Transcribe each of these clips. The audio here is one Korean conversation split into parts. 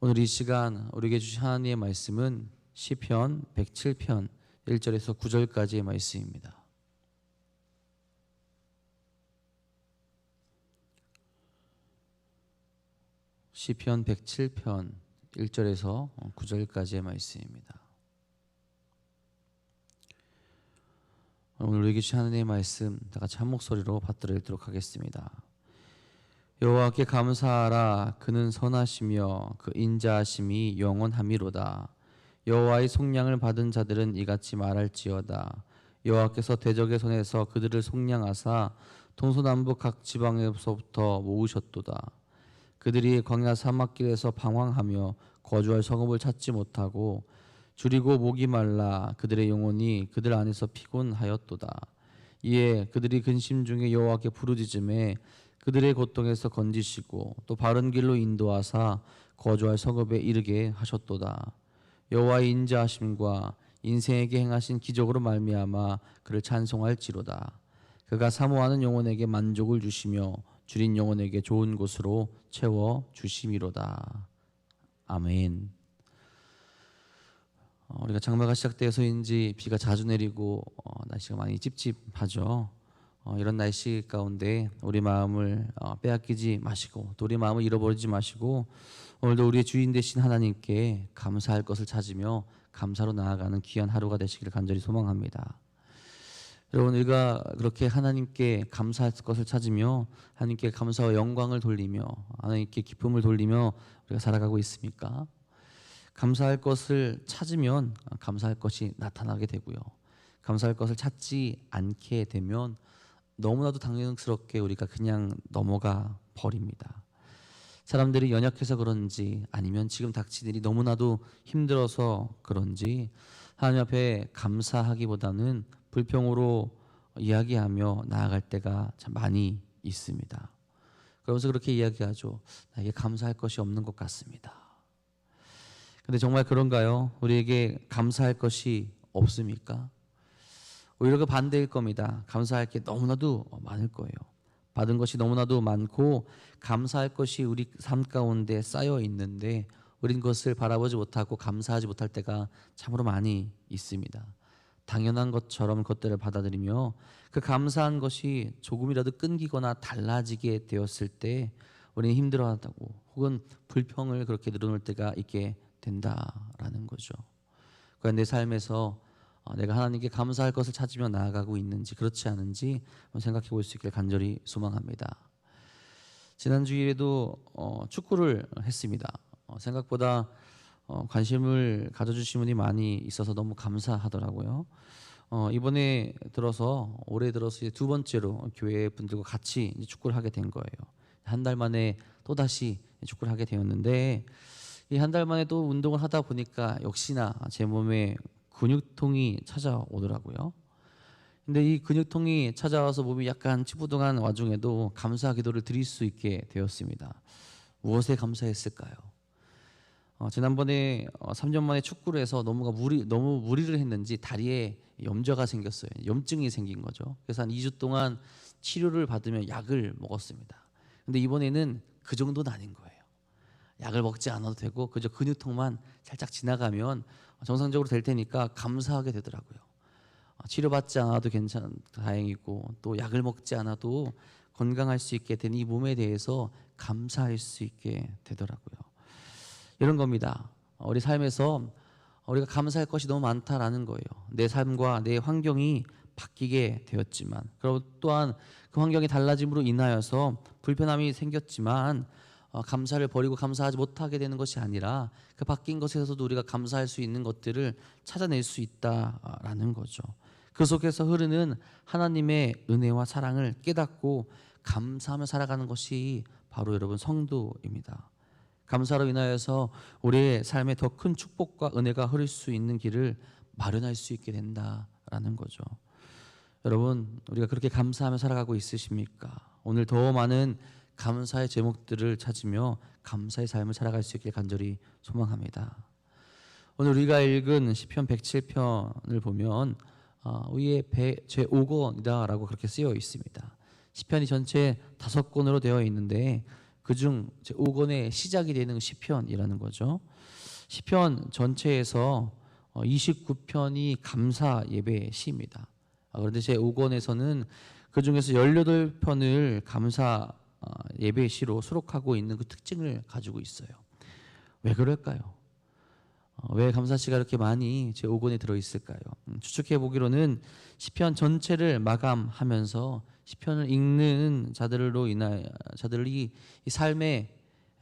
오늘 이 시간 우리에게 주신 하나님의 말씀은 시편 107편 1절에서 9절까지의 말씀입니다. 시편 107편 1절에서 9절까지의 말씀입니다. 오늘 우리에게 주신 하나님의 말씀 다 같이 한 목소리로 받들어 읽도록 하겠습니다. 여호와께 감사하라. 그는 선하시며 그 인자하심이 영원함이로다. 여호와의 속량을 받은 자들은 이같이 말할지어다. 여호와께서 대적의 손에서 그들을 속량하사 동서남북 각 지방에서부터 모으셨도다. 그들이 광야 사막길에서 방황하며 거주할 성읍을 찾지 못하고 줄이고 목이 말라 그들의 영혼이 그들 안에서 피곤하였도다. 이에 그들이 근심 중에 여호와께 부르짖음에 그들의 고통에서 건지시고 또 바른 길로 인도하사 거주할 성읍에 이르게 하셨도다. 여호와의 인자하심과 인생에게 행하신 기적으로 말미암아 그를 찬송할지로다. 그가 사모하는 영혼에게 만족을 주시며 줄인 영혼에게 좋은 곳으로 채워 주심이로다. 아멘. 우리가 장마가 시작돼서인지 비가 자주 내리고 날씨가 많이 찝찝하죠. 이런 날씨 가운데 우리 마음을 빼앗기지 마시고 또 우리 마음을 잃어버리지 마시고 오늘도 우리의 주인 되신 하나님께 감사할 것을 찾으며 감사로 나아가는 귀한 하루가 되시기를 간절히 소망합니다. 여러분, 우리가 그렇게 하나님께 감사할 것을 찾으며 하나님께 감사와 영광을 돌리며 하나님께 기쁨을 돌리며 우리가 살아가고 있습니까? 감사할 것을 찾으면 감사할 것이 나타나게 되고요. 감사할 것을 찾지 않게 되면 너무나도 당연스럽게 우리가 그냥 넘어가 버립니다. 사람들이 연약해서 그런지 아니면 지금 닥친 일이 너무나도 힘들어서 그런지 하나님 앞에 감사하기보다는 불평으로 이야기하며 나아갈 때가 참 많이 있습니다. 그러면서 그렇게 이야기하죠. 나에게 감사할 것이 없는 것 같습니다. 근데 정말 그런가요? 우리에게 감사할 것이 없습니까? 오히려 그 반대일 겁니다. 감사할 게 너무나도 많을 거예요. 받은 것이 너무나도 많고 감사할 것이 우리 삶 가운데 쌓여 있는데 우린 그것을 바라보지 못하고 감사하지 못할 때가 참으로 많이 있습니다. 당연한 것처럼 그것들을 받아들이며 그 감사한 것이 조금이라도 끊기거나 달라지게 되었을 때 우리는 힘들어한다고 혹은 불평을 그렇게 늘어놓을 때가 있게 된다라는 거죠. 그러니까 내 삶에서 내가 하나님께 감사할 것을 찾으며 나아가고 있는지 그렇지 않은지 생각해 볼 수 있기를 간절히 소망합니다. 지난 주일에도 축구를 했습니다. 생각보다 관심을 가져주신 분이 많이 있어서 너무 감사하더라고요. 이번에 들어서 올해 들어서 이제 두 번째로 교회 분들과 같이 축구를 하게 된 거예요. 한 달 만에 또 다시 축구를 하게 되었는데 이 한 달 만에 또 운동을 하다 보니까 역시나 제 몸에 근육통이 찾아오더라고요. 근데 이 근육통이 찾아와서 몸이 약간 찌뿌둥한 와중에도 감사 기도를 드릴 수 있게 되었습니다. 무엇에 감사했을까요? 지난번에 3년 만에 축구를 해서 너무 무리를 했는지 다리에 염좌가 생겼어요. 염증이 생긴 거죠. 그래서 한 2주 동안 치료를 받으며 약을 먹었습니다. 근데 이번에는 그 정도는 아닌 거예요. 약을 먹지 않아도 되고 그저 근육통만 살짝 지나가면 정상적으로 될 테니까 감사하게 되더라고요. 치료받지 않아도 다행이고 또 약을 먹지 않아도 건강할 수 있게 된 이 몸에 대해서 감사할 수 있게 되더라고요. 이런 겁니다. 우리 삶에서 우리가 감사할 것이 너무 많다라는 거예요. 내 삶과 내 환경이 바뀌게 되었지만 그리고 또한 그 환경이 달라짐으로 인하여서 불편함이 생겼지만 감사를 버리고 감사하지 못하게 되는 것이 아니라 그 바뀐 것에서도 우리가 감사할 수 있는 것들을 찾아낼 수 있다라는 거죠. 그 속에서 흐르는 하나님의 은혜와 사랑을 깨닫고 감사하며 살아가는 것이 바로 여러분 성도입니다. 감사로 인하여서 우리의 삶에 더 큰 축복과 은혜가 흐를 수 있는 길을 마련할 수 있게 된다라는 거죠. 여러분, 우리가 그렇게 감사하며 살아가고 있으십니까? 오늘 더 많은 감사의 제목들을 찾으며 감사의 삶을 살아갈 수 있길 간절히 소망합니다. 오늘 우리가 읽은 시편 107편을 보면 위에 제5권이다라고 그렇게 쓰여 있습니다. 시편이 전체 5권으로 되어 있는데 그중 5권의 시작이 되는 시편이라는 거죠. 시편 전체에서 29편이 감사 예배 시입니다. 그런데 제 5권에서는 그 중에서 18편을 감사 예배 시로 수록하고 있는 그 특징을 가지고 있어요. 왜 그럴까요? 왜 감사시가 이렇게 많이 제 5권에 들어있을까요? 추측해 보기로는 시편 전체를 마감하면서 시편을 읽는 자들이 이 삶의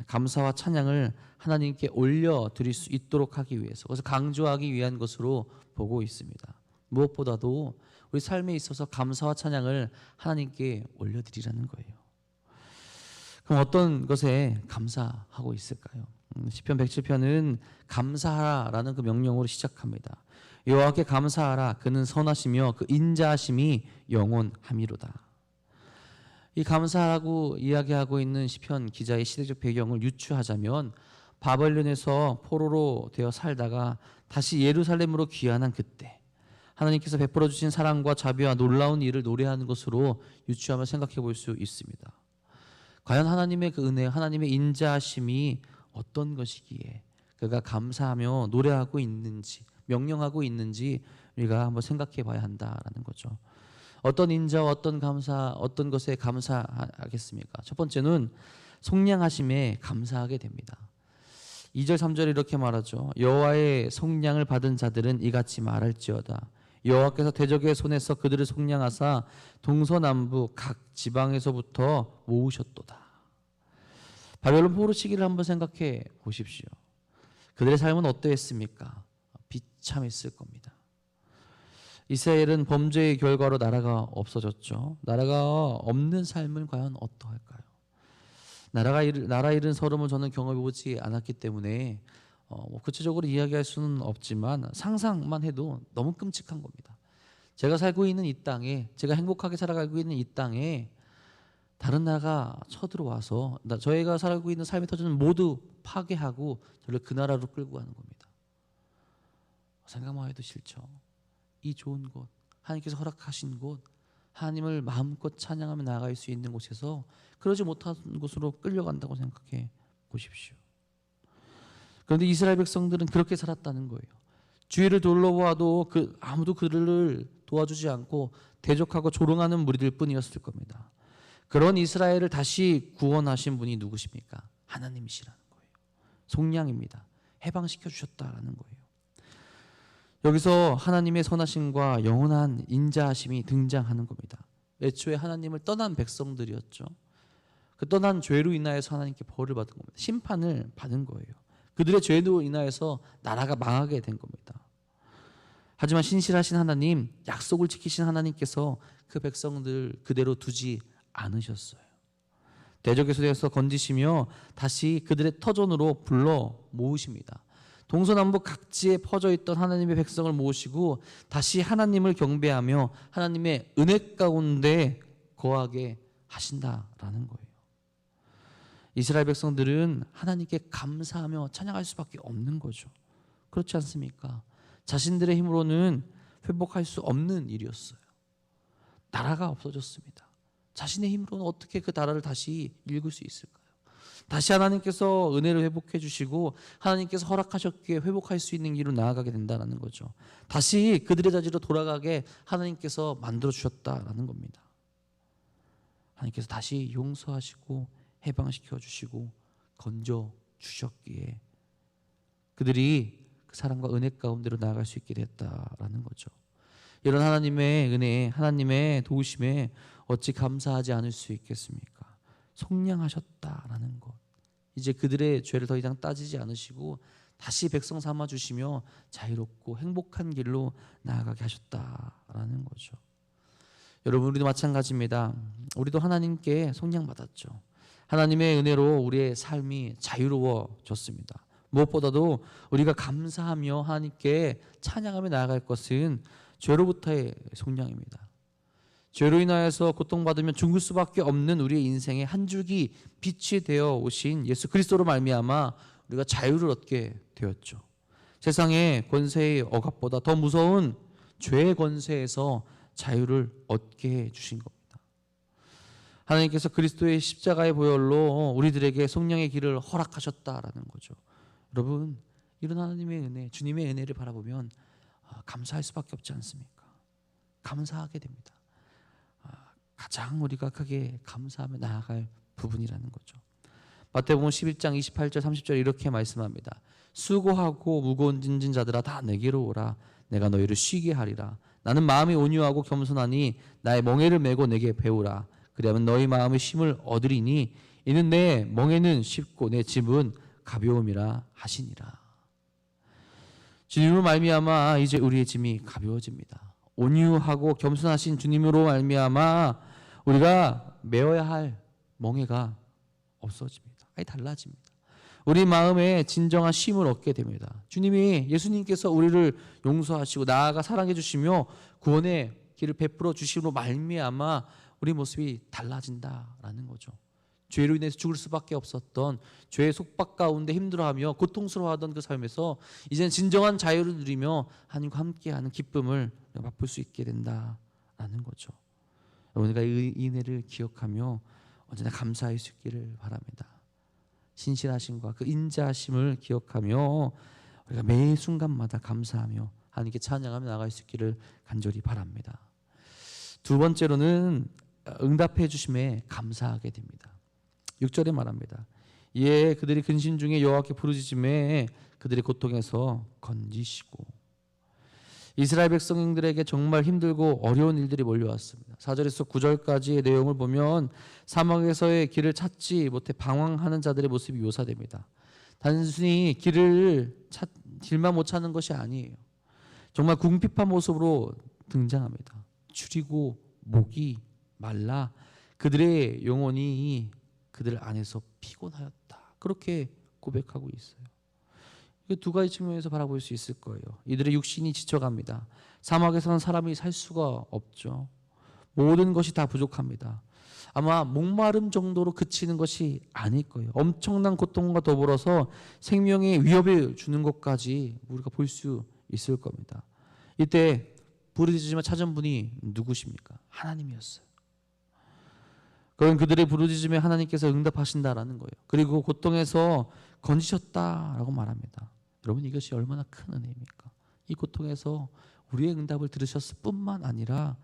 감사와 찬양을 하나님께 올려드릴 수 있도록 하기 위해서, 그래서 강조하기 위한 것으로 보고 있습니다. 무엇보다도 우리 삶에 있어서 감사와 찬양을 하나님께 올려드리라는 거예요. 그럼 어떤 것에 감사하고 있을까요? 시편 107편은 감사하라라는 그 명령으로 시작합니다. 여호와께 감사하라, 그는 선하시며 그 인자하심이 영원함이로다. 이 감사하라고 이야기하고 있는 시편 기자의 시대적 배경을 유추하자면, 바벨론에서 포로로 되어 살다가 다시 예루살렘으로 귀환한 그때 하나님께서 베풀어 주신 사랑과 자비와 놀라운 일을 노래하는 것으로 유추하며 생각해 볼 수 있습니다. 과연 하나님의 그 은혜, 하나님의 인자하심이 어떤 것이기에 그가 감사하며 노래하고 있는지, 명령하고 있는지 우리가 한번 생각해 봐야 한다라는 거죠. 어떤 인자와 어떤 감사, 어떤 것에 감사하겠습니까? 첫 번째는 속량하심에 감사하게 됩니다. 2절 3절에 이렇게 말하죠. 여호와의 속량을 받은 자들은 이같이 말할지어다. 여호와께서 대적의 손에서 그들을 속량하사 동서남북 각 지방에서부터 모으셨도다. 바벨론 포로 시기를 한번 생각해 보십시오. 그들의 삶은 어떠했습니까? 비참했을 겁니다. 이스라엘은 범죄의 결과로 나라가 없어졌죠. 나라가 없는 삶은 과연 어떠할까요? 나라 잃은 서름을 저는 경험해 보지 않았기 때문에 구체적으로 이야기할 수는 없지만 상상만 해도 너무 끔찍한 겁니다. 제가 살고 있는 이 땅에, 제가 행복하게 살아가고 있는 이 땅에 다른 나라가 쳐들어와서 저희가 살고 있는 삶의 터전을 모두 파괴하고 저를 그 나라로 끌고 가는 겁니다. 생각만 해도 싫죠. 이 좋은 곳, 하나님께서 허락하신 곳, 하나님을 마음껏 찬양하며 나아갈 수 있는 곳에서 그러지 못한 곳으로 끌려간다고 생각해 보십시오. 그런데 이스라엘 백성들은 그렇게 살았다는 거예요. 주위를 둘러보아도 아무도 그들을 도와주지 않고 대적하고 조롱하는 무리들 뿐이었을 겁니다. 그런 이스라엘을 다시 구원하신 분이 누구십니까? 하나님이시라는 거예요. 속량입니다. 해방시켜 주셨다라는 거예요. 여기서 하나님의 선하심과 영원한 인자하심이 등장하는 겁니다. 애초에 하나님을 떠난 백성들이었죠. 그 떠난 죄로 인하여서 하나님께 벌을 받은 겁니다. 심판을 받은 거예요. 그들의 죄로 인하여서 나라가 망하게 된 겁니다. 하지만 신실하신 하나님, 약속을 지키신 하나님께서 그 백성들 그대로 두지 않으셨어요. 대적의 손에서 건지시며 다시 그들의 터전으로 불러 모으십니다. 동서남북 각지에 퍼져 있던 하나님의 백성을 모으시고 다시 하나님을 경배하며 하나님의 은혜 가운데 거하게 하신다라는 거예요. 이스라엘 백성들은 하나님께 감사하며 찬양할 수밖에 없는 거죠. 그렇지 않습니까? 자신들의 힘으로는 회복할 수 없는 일이었어요. 나라가 없어졌습니다. 자신의 힘으로는 어떻게 그 나라를 다시 읽을 수 있을까요? 다시 하나님께서 은혜를 회복해 주시고 하나님께서 허락하셨기에 회복할 수 있는 길로 나아가게 된다는 거죠. 다시 그들의 자리로 돌아가게 하나님께서 만들어 주셨다라는 겁니다. 하나님께서 다시 용서하시고 해방시켜 주시고 건져 주셨기에 그들이 그 사랑과 은혜 가운데로 나아갈 수 있게 됐다라는 거죠. 이런 하나님의 은혜에, 하나님의 도우심에 어찌 감사하지 않을 수 있겠습니까? 속량하셨다라는 것. 이제 그들의 죄를 더 이상 따지지 않으시고 다시 백성 삼아 주시며 자유롭고 행복한 길로 나아가게 하셨다라는 거죠. 여러분, 우리도 마찬가지입니다. 우리도 하나님께 속량받았죠. 하나님의 은혜로 우리의 삶이 자유로워졌습니다. 무엇보다도 우리가 감사하며 하나님께 찬양하며 나아갈 것은 죄로부터의 속량입니다. 죄로 인하여서 고통받으면 죽을 수밖에 없는 우리의 인생의 한 줄기 빛이 되어 오신 예수 그리스도로 말미암아 우리가 자유를 얻게 되었죠. 세상의 권세의 억압보다 더 무서운 죄의 권세에서 자유를 얻게 해 주신 겁니다. 하나님께서 그리스도의 십자가의 보혈로 우리들에게 성령의 길을 허락하셨다라는 거죠. 여러분, 이런 하나님의 은혜, 주님의 은혜를 바라보면 감사할 수밖에 없지 않습니까? 감사하게 됩니다. 가장 우리가 크게 감사하며 나아갈 부분이라는 거죠. 마태복음 11장 28절 30절 이렇게 말씀합니다. 수고하고 무거운 짐진 자들아 다 내게로 오라. 내가 너희를 쉬게 하리라. 나는 마음이 온유하고 겸손하니 나의 멍에를 메고 내게 배우라. 그리하면 너희 마음의 쉼을 얻으리니 이는 내 멍에는 쉽고 내 짐은 가벼움이라 하시니라. 주님으로 말미암아 이제 우리의 짐이 가벼워집니다. 온유하고 겸손하신 주님으로 말미암아 우리가 메어야 할 멍에가 없어집니다. 아니 달라집니다. 우리 마음에 진정한 쉼을 얻게 됩니다. 주님이 예수님께서 우리를 용서하시고 나아가 사랑해 주시며 구원의 길을 베풀어 주심으로 말미암아 우리 모습이 달라진다라는 거죠. 죄로 인해서 죽을 수밖에 없었던 죄의 속박 가운데 힘들어하며 고통스러워하던 그 삶에서 이제는 진정한 자유를 누리며 하나님과 함께하는 기쁨을 맛볼 수 있게 된다라는 거죠. 우리가 이 은혜를 기억하며 언제나 감사할 수 있기를 바랍니다. 신실하심과 그 인자하심을 기억하며 우리가 매 순간마다 감사하며 하나님께 찬양하며 나아갈 수 있기를 간절히 바랍니다. 두 번째로는 응답해 주심에 감사하게 됩니다. 6절에 말합니다. 이에 그들이 근심 중에 여호와께 부르짖음에 그들의 고통에서 건지시고. 이스라엘 백성들에게 정말 힘들고 어려운 일들이 몰려왔습니다. 4절에서 9절까지의 내용을 보면 사막에서의 길을 찾지 못해 방황하는 자들의 모습이 묘사됩니다. 단순히 길만 못 찾는 것이 아니에요. 정말 궁핍한 모습으로 등장합니다. 추리고 목이 말라 그들의 영혼이 그들 안에서 피곤하였다. 그렇게 고백하고 있어요. 두 가지 측면에서 바라볼 수 있을 거예요. 이들의 육신이 지쳐갑니다. 사막에서는 사람이 살 수가 없죠. 모든 것이 다 부족합니다. 아마 목마름 정도로 그치는 것이 아닐 거예요. 엄청난 고통과 더불어서 생명에 위협을 주는 것까지 우리가 볼 수 있을 겁니다. 이때 부르짖으며 찾은 분이 누구십니까? 하나님이었어요. 그건 그들의 부르짖음에 하나님께서 응답하신다라는 거예요. 그리고 고통에서 건지셨다라고 말합니다. 여러분, 이것이 얼마나 큰 은혜입니까? 이 고통에서 우리의 응답을 들으셨을 뿐만 아니라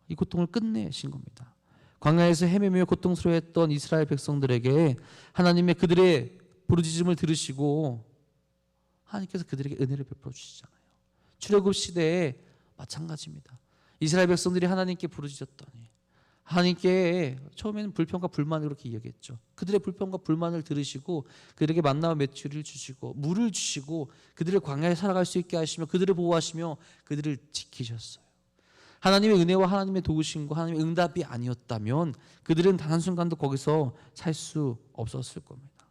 이 고통을 끝내신 겁니다. 광야에서 헤매며 고통스러워했던 이스라엘 백성들에게 하나님의 그들의 부르짖음을 들으시고 하나님께서 그들에게 은혜를 베풀어 주시잖아요. 출애굽 시대에 마찬가지입니다. 이스라엘 백성들이 하나님께 부르짖었더니 하나님께 처음에는 불평과 불만을 그렇게 이야기했죠. 그들의 불평과 불만을 들으시고 그들에게 만나와 메추리를 주시고 물을 주시고 그들을 광야에 살아갈 수 있게 하시며 그들을 보호하시며 그들을 지키셨어요. 하나님의 은혜와 하나님의 도우심과 하나님의 응답이 아니었다면 그들은 단 한순간도 거기서 살 수 없었을 겁니다.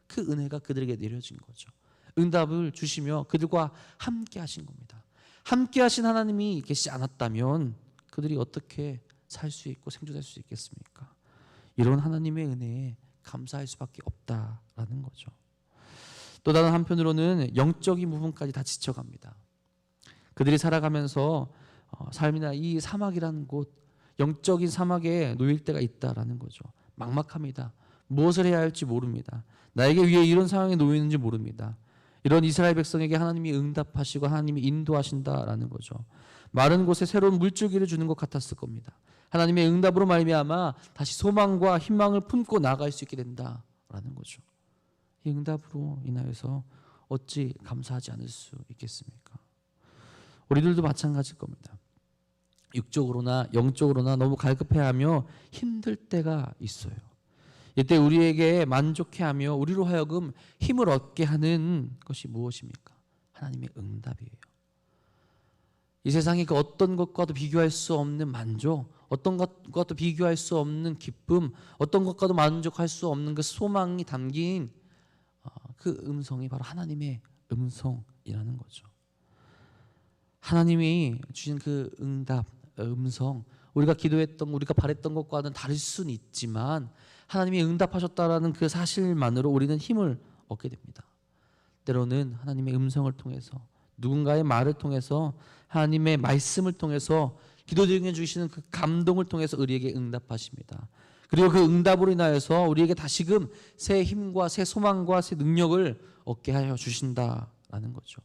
그 은혜가 그들에게 내려진 거죠. 응답을 주시며 그들과 함께 하신 겁니다. 함께 하신 하나님이 계시지 않았다면 그들이 어떻게 살 수 있고 생존할 수 있겠습니까? 이런 하나님의 은혜에 감사할 수밖에 없다라는 거죠. 또 다른 한편으로는 영적인 부분까지 다 지쳐갑니다. 그들이 살아가면서 삶이나 이 사막이라는 곳, 영적인 사막에 놓일 때가 있다라는 거죠. 막막합니다. 무엇을 해야 할지 모릅니다. 나에게 위해 이런 상황에 놓이는지 모릅니다. 이런 이스라엘 백성에게 하나님이 응답하시고 하나님이 인도하신다라는 거죠. 마른 곳에 새로운 물줄기를 주는 것 같았을 겁니다. 하나님의 응답으로 말미암아 다시 소망과 희망을 품고 나아갈 수 있게 된다라는 거죠. 이 응답으로 인하여서 어찌 감사하지 않을 수 있겠습니까? 우리들도 마찬가지일 겁니다. 육적으로나 영적으로나 너무 갈급해하며 힘들 때가 있어요. 이때 우리에게 만족해하며 우리로 하여금 힘을 얻게 하는 것이 무엇입니까? 하나님의 응답이에요. 이 세상의 그 어떤 것과도 비교할 수 없는 만족, 어떤 것과도 비교할 수 없는 기쁨, 어떤 것과도 만족할 수 없는 그 소망이 담긴 그 음성이 바로 하나님의 음성이라는 거죠. 하나님이 주신 그 응답, 음성, 우리가 기도했던, 우리가 바랬던 것과는 다를 수는 있지만 하나님이 응답하셨다라는 그 사실만으로 우리는 힘을 얻게 됩니다. 때로는 하나님의 음성을 통해서 누군가의 말을 통해서 하나님의 말씀을 통해서 기도 중에 주시는 그 감동을 통해서 우리에게 응답하십니다. 그리고 그 응답으로 인하여서 우리에게 다시금 새 힘과 새 소망과 새 능력을 얻게 하여 주신다라는 거죠.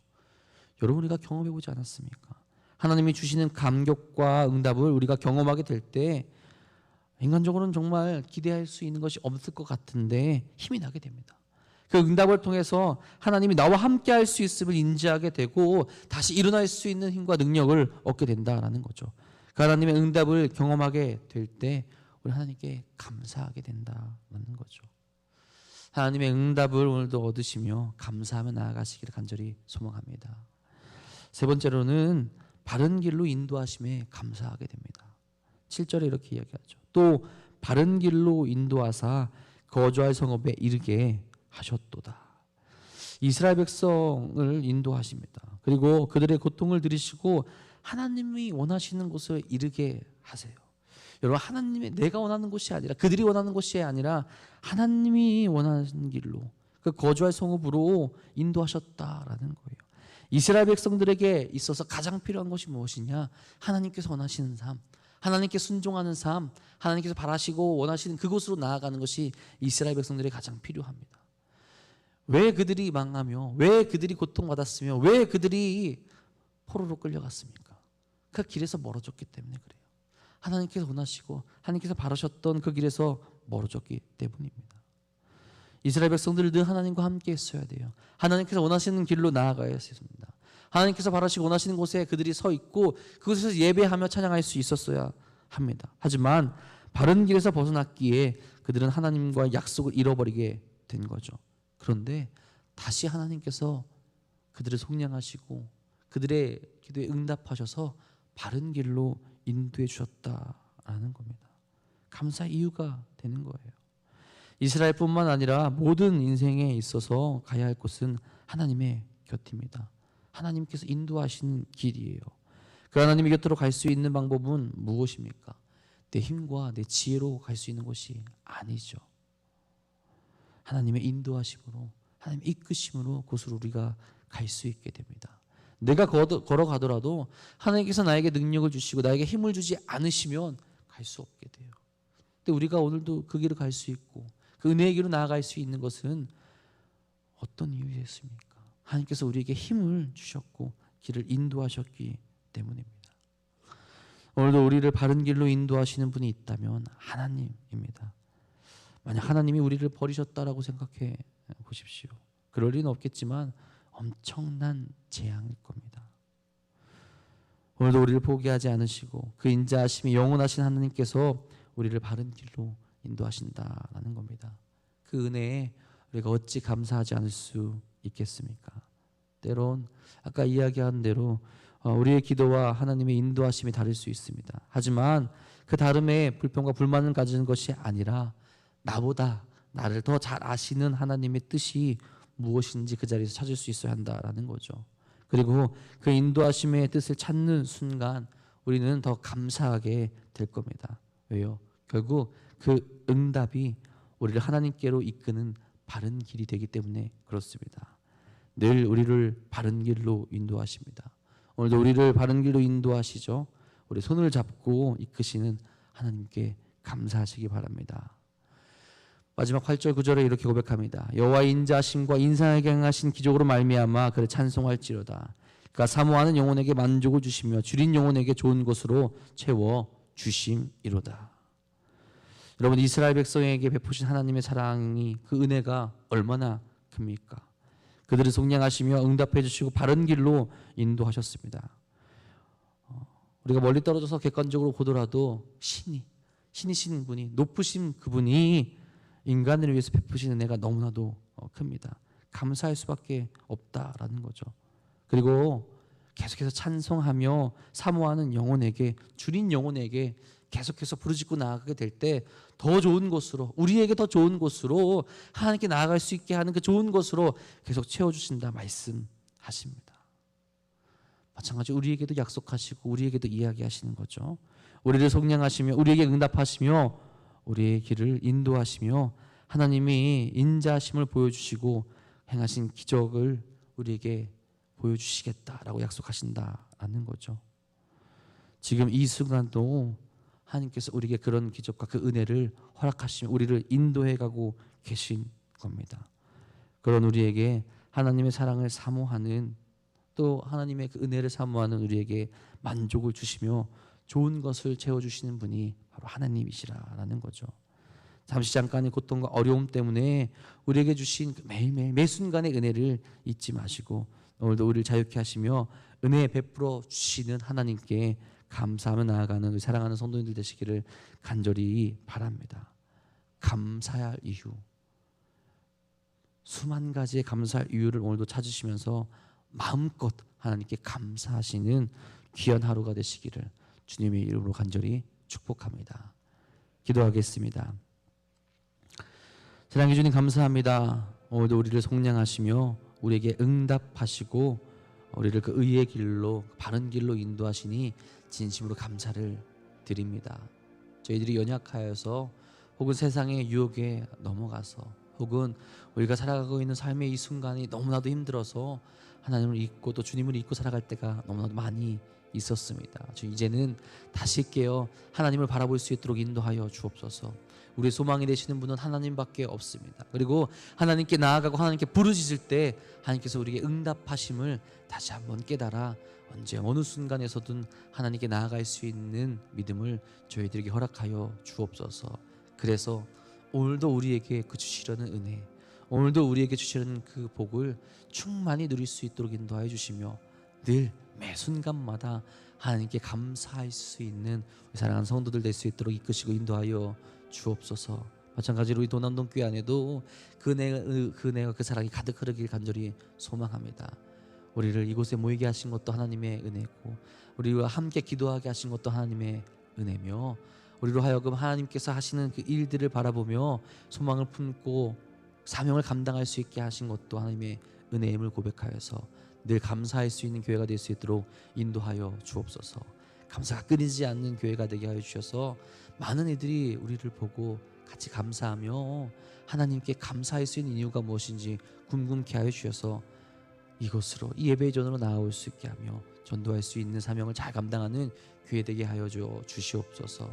여러분, 우리가 경험해 보지 않았습니까? 하나님이 주시는 감격과 응답을 우리가 경험하게 될 때 인간적으로는 정말 기대할 수 있는 것이 없을 것 같은데 힘이 나게 됩니다. 그 응답을 통해서 하나님이 나와 함께 할 수 있음을 인지하게 되고 다시 일어날 수 있는 힘과 능력을 얻게 된다라는 거죠. 그 하나님의 응답을 경험하게 될 때 우리 하나님께 감사하게 된다라는 거죠. 하나님의 응답을 오늘도 얻으시며 감사하며 나아가시기를 간절히 소망합니다. 세 번째로는 바른 길로 인도하심에 감사하게 됩니다. 7절에 이렇게 이야기하죠. 또 바른 길로 인도하사 거주할 성읍에 이르게 하셨도다. 이스라엘 백성을 인도하십니다. 그리고 그들의 고통을 들으시고 하나님이 원하시는 곳에 이르게 하세요. 여러분, 하나님의 내가 원하는 곳이 아니라 그들이 원하는 곳이 아니라 하나님이 원하는 길로 그 거주할 성읍으로 인도하셨다라는 거예요. 이스라엘 백성들에게 있어서 가장 필요한 것이 무엇이냐? 하나님께서 원하시는 삶, 하나님께 순종하는 삶, 하나님께서 바라시고 원하시는 그곳으로 나아가는 것이 이스라엘 백성들에게 가장 필요합니다. 왜 그들이 망하며 왜 그들이 고통받았으며 왜 그들이 포로로 끌려갔습니까? 그 길에서 멀어졌기 때문에 그래요. 하나님께서 원하시고 하나님께서 바라셨던 그 길에서 멀어졌기 때문입니다. 이스라엘 백성들은 늘 하나님과 함께 했어야 돼요. 하나님께서 원하시는 길로 나아가야 했습니다. 하나님께서 바라시고 원하시는 곳에 그들이 서 있고 그곳에서 예배하며 찬양할 수 있었어야 합니다. 하지만 바른 길에서 벗어났기에 그들은 하나님과의 약속을 잃어버리게 된 거죠. 그런데 다시 하나님께서 그들을 속량하시고 그들의 기도에 응답하셔서 바른 길로 인도해 주셨다라는 겁니다. 감사의 이유가 되는 거예요. 이스라엘뿐만 아니라 모든 인생에 있어서 가야 할 곳은 하나님의 곁입니다. 하나님께서 인도하신 길이에요. 그 하나님의 곁으로 갈 수 있는 방법은 무엇입니까? 내 힘과 내 지혜로 갈 수 있는 것이 아니죠. 하나님의 인도하심으로, 하나님의 이끄심으로 그곳으로 우리가 갈 수 있게 됩니다. 내가 걸어가더라도 하나님께서 나에게 능력을 주시고 나에게 힘을 주지 않으시면 갈 수 없게 돼요. 근데 우리가 오늘도 그 길을 갈 수 있고 그 은혜의 길로 나아갈 수 있는 것은 어떤 이유였습니까? 하나님께서 우리에게 힘을 주셨고 길을 인도하셨기 때문입니다. 오늘도 우리를 바른 길로 인도하시는 분이 있다면 하나님입니다. 만약 하나님이 우리를 버리셨다라고 생각해 보십시오. 그럴 리는 없겠지만 엄청난 재앙일 겁니다. 오늘도 우리를 포기하지 않으시고 그 인자하심이 영원하신 하나님께서 우리를 바른 길로 인도하신다라는 겁니다. 그 은혜에 우리가 어찌 감사하지 않을 수 있겠습니까? 때론 아까 이야기한 대로 우리의 기도와 하나님의 인도하심이 다를 수 있습니다. 하지만 그 다름에 불평과 불만을 가지는 것이 아니라 나보다 나를 더 잘 아시는 하나님의 뜻이 무엇인지 그 자리에서 찾을 수 있어야 한다라는 거죠. 그리고 그 인도하심의 뜻을 찾는 순간 우리는 더 감사하게 될 겁니다. 왜요? 결국 그 응답이 우리를 하나님께로 이끄는 바른 길이 되기 때문에 그렇습니다. 늘 우리를 바른 길로 인도하십니다. 오늘도 우리를 바른 길로 인도하시죠. 우리 손을 잡고 이끄시는 하나님께 감사하시기 바랍니다. 마지막 8절 9절에 이렇게 고백합니다. 여호와의 인자하심과 인상하게 행하신 기적으로 말미암아 그를 찬송할지로다. 그가 사모하는 영혼에게 만족을 주시며 줄인 영혼에게 좋은 것으로 채워 주심이로다. 여러분, 이스라엘 백성에게 베푸신 하나님의 사랑이 그 은혜가 얼마나 큽니까? 그들을 속량하시며 응답해 주시고 바른 길로 인도하셨습니다. 우리가 멀리 떨어져서 객관적으로 보더라도 신이신 분이, 높으신 그분이 인간을 위해서 베푸신 은혜가 너무나도 큽니다. 감사할 수밖에 없다라는 거죠. 그리고 계속해서 찬송하며 사모하는 영혼에게, 줄인 영혼에게 계속해서 부르짖고 나아가게 될 때 더 좋은 곳으로, 우리에게 더 좋은 곳으로 하나님께 나아갈 수 있게 하는 그 좋은 곳으로 계속 채워주신다 말씀하십니다. 마찬가지로 우리에게도 약속하시고 우리에게도 이야기하시는 거죠. 우리를 속량하시며 우리에게 응답하시며 우리의 길을 인도하시며 하나님이 인자하심을 보여주시고 행하신 기적을 우리에게 보여주시겠다라고 약속하신다라는 거죠. 지금 이 순간도 하나님께서 우리에게 그런 기적과 그 은혜를 허락하시며 우리를 인도해가고 계신 겁니다. 그런 우리에게 하나님의 사랑을 사모하는, 또 하나님의 그 은혜를 사모하는 우리에게 만족을 주시며 좋은 것을 채워주시는 분이 바로 하나님이시라는 거죠. 잠시 잠깐의 고통과 어려움 때문에 우리에게 주신 그 매일매일 매 순간의 은혜를 잊지 마시고 오늘도 우리를 자유케 하시며 은혜 베풀어 주시는 하나님께 감사하며 나아가는 우리 사랑하는 성도님들 되시기를 간절히 바랍니다. 감사할 이유, 수만 가지의 감사할 이유를 오늘도 찾으시면서 마음껏 하나님께 감사하시는 귀한 하루가 되시기를 주님의 이름으로 간절히 축복합니다. 기도하겠습니다. 사랑해 주님 감사합니다. 오늘도 우리를 속량하시며 우리에게 응답하시고 우리를 그 의의 길로, 바른 길로 인도하시니 진심으로 감사를 드립니다. 저희들이 연약하여서 혹은 세상의 유혹에 넘어가서 혹은 우리가 살아가고 있는 삶의 이 순간이 너무나도 힘들어서 하나님을 잊고 또 주님을 잊고 살아갈 때가 너무나도 많이 있었습니다. 이제는 다시 깨어 하나님을 바라볼 수 있도록 인도하여 주옵소서. 우리의 소망이 되시는 분은 하나님밖에 없습니다. 그리고 하나님께 나아가고 하나님께 부르짖을 때 하나님께서 우리에게 응답하심을 다시 한번 깨달아 언제 어느 순간에서든 하나님께 나아갈 수 있는 믿음을 저희들에게 허락하여 주옵소서. 그래서 오늘도 우리에게 그 주시려는 은혜, 오늘도 우리에게 주시려는 그 복을 충만히 누릴 수 있도록 인도하여 주시며 늘 매 순간마다 하나님께 감사할 수 있는 사랑하는 성도들 될 수 있도록 이끄시고 인도하여 주옵소서. 마찬가지로 우리 도남동교회 안에도 그 은혜와 그 사랑이 가득 흐르길 간절히 소망합니다. 우리를 이곳에 모이게 하신 것도 하나님의 은혜고 우리와 함께 기도하게 하신 것도 하나님의 은혜며 우리로 하여금 하나님께서 하시는 그 일들을 바라보며 소망을 품고 사명을 감당할 수 있게 하신 것도 하나님의 은혜임을 고백하여서 늘 감사할 수 있는 교회가 될 수 있도록 인도하여 주옵소서. 감사가 끊이지 않는 교회가 되게 하여 주셔서 많은 이들이 우리를 보고 같이 감사하며 하나님께 감사할 수 있는 이유가 무엇인지 궁금케 하여 주셔서 이곳으로 이 예배의 전으로 나아올 수 있게 하며 전도할 수 있는 사명을 잘 감당하는 교회 되게 하여 주시옵소서.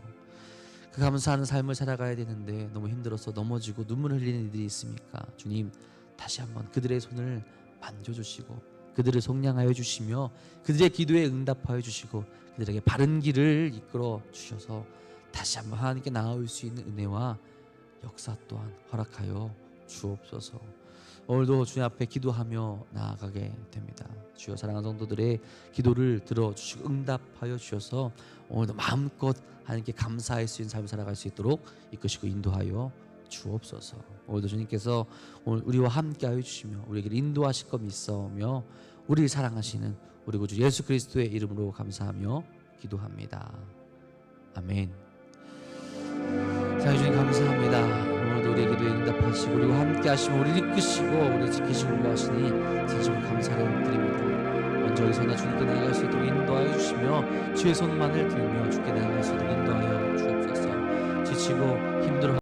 그 감사하는 삶을 살아가야 되는데 너무 힘들어서 넘어지고 눈물 흘리는 이들이 있습니까? 주님 다시 한번 그들의 손을 만져주시고 그들을 속량하여 주시며 그들의 기도에 응답하여 주시고 그들에게 바른 길을 이끌어 주셔서 다시 한번 하나님께 나아올 수 있는 은혜와 역사 또한 허락하여 주옵소서. 오늘도 주님 앞에 기도하며 나아가게 됩니다. 주여 사랑하는 성도들의 기도를 들어주시고 응답하여 주셔서 오늘도 마음껏 하나님께 감사할 수 있는 삶을 살아갈 수 있도록 이끄시고 인도하여 주옵소서. 오늘도 주님께서 오늘 우리와 함께하여 주시며 우리에게 인도하실 것 믿사오며 우리를 사랑하시는 우리 구주 예수 그리스도의 이름으로 감사하며 기도합니다. 아멘. 사랑해 주님 감사합니다. 오늘도 우리의 기도에 응답하시고 우리와 함께하시며 우리를 이끄시고 우리를 지키시고 인도하시니 진심으로 감사를 드립니다. 먼저 여기서나 주님께 나아갈 수 있도록 인도하여 주시며 주의 손만을 들며 주께 나아갈 수 있도록 인도하여 주옵소서. 지치고 힘들어